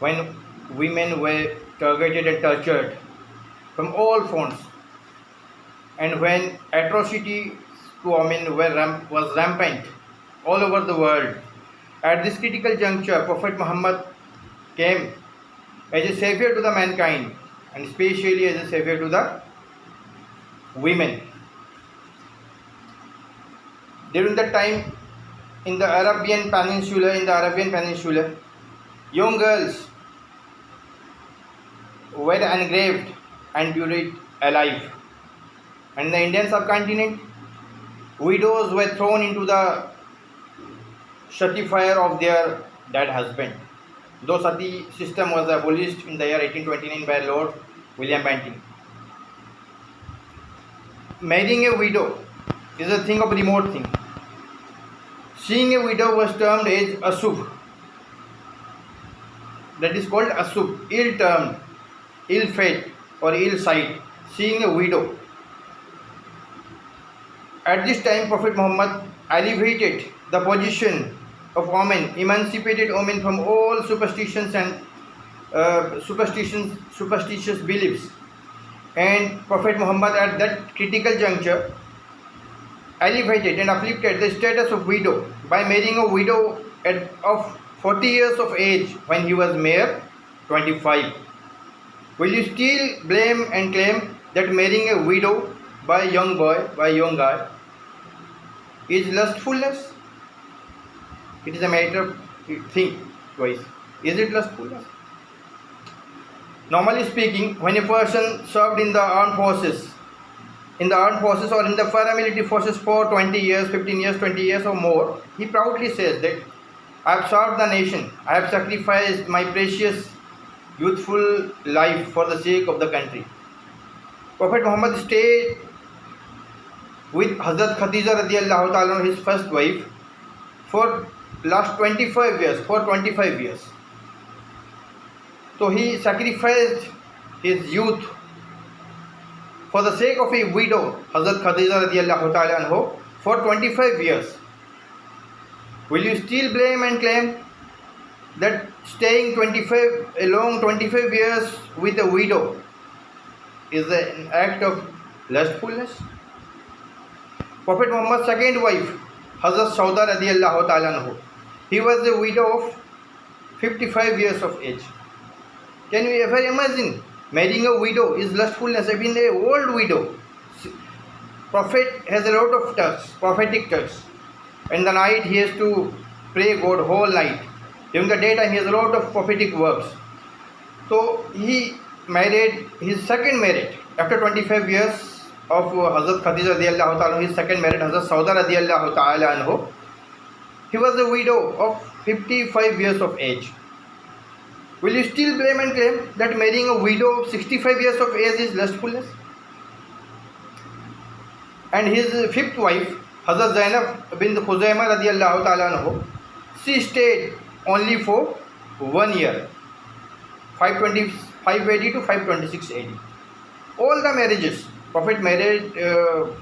when women were targeted and tortured from all fronts, and when atrocity to women was rampant all over the world. At this critical juncture, Prophet Muhammad came as a savior to the mankind, and especially as a savior to the women. During that time, in the Arabian Peninsula, young girls were engraved and buried alive. And in the Indian subcontinent, widows were thrown into the sati fire of their dead husband. Though sati system was abolished in the year 1829 by Lord William Bentinck. Marrying a widow is a thing of remote thing. Seeing a widow was termed as asub. That is called asub, ill termed, ill fate or ill sight. Seeing a widow. At this time, Prophet Muhammad elevated the position of women, emancipated women from all superstitions and superstitious beliefs. And Prophet Muhammad at that critical juncture elevated and uplifted the status of widow by marrying a widow of 40 years of age when he was mere 25. Will you still blame and claim that marrying a widow by a young boy, by a young guy, is lustfulness? It is a matter of think twice. Is it lustfulness? Normally speaking, when a person served in the armed forces or in the paramilitary forces for 20 years, 15 years, 20 years or more, he proudly says that I have served the nation, I have sacrificed my precious youthful life for the sake of the country. Prophet Muhammad stayed with Hazrat Khadija radiallahu ta'ala, his first wife, for last 25 years. So he sacrificed his youth for the sake of a widow, Hazrat Khadija radiallahu ta'ala, for 25 years. Will you still blame and claim that staying 25 years with a widow is an act of lustfulness? Prophet Muhammad's second wife, Hazrat Sauda radiallahu ta'ala, he was a widow of 55 years of age. Can you ever imagine marrying a widow is lustfulness? I mean, an old widow. Prophet has a lot of texts, prophetic texts. In the night he has to pray God whole night. During the daytime he has a lot of prophetic works. So he married his second marriage after 25 years of Hazrat Khadija radiallahu ta'ala, his second marriage, Hazrat Sauda radiallahu ta'ala. He was a widow of 55 years of age. Will you still blame and claim that marrying a widow of 65 years of age is lustfulness? And his fifth wife, Hazrat Zainab bint Khuzaimah radiallahu ta'ala, she stayed only for 1 year, 580 to 526 AD. All the marriages, Prophet married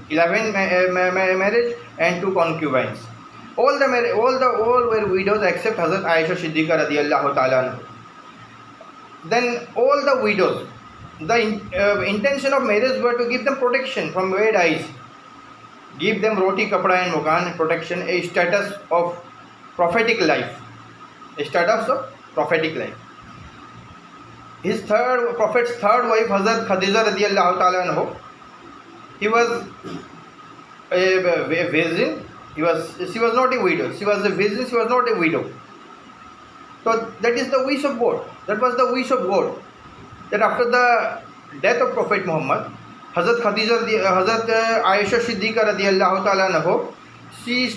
11 marriage and 2 concubines. All were widows except Hazrat Aisha Siddiqa radiallahu ta'ala. Then all the widows, the intention of marriage were to give them protection from bad eyes, give them roti, kapda and mukan, protection, a status of prophetic life. Prophet's third wife, Hazrat Khadija radiallahu ta'ala, he was a virgin. She was not a widow. She was a virgin. She was not a widow. So that is the wish of God. That was the wish of God. That after the death of Prophet Muhammad, Hazrat Aisha Siddiqa radiallahu ta'ala, she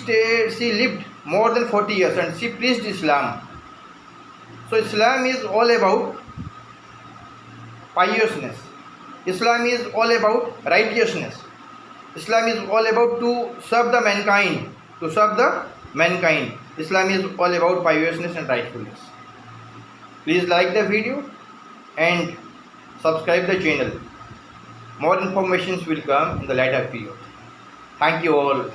lived more than 40 years and she preached Islam. So Islam is all about piousness. Islam is all about righteousness. Islam is all about to serve the mankind. Islam is all about piousness and rightfulness. Please like the video and subscribe the channel. More informations will come in the later period. Thank you all.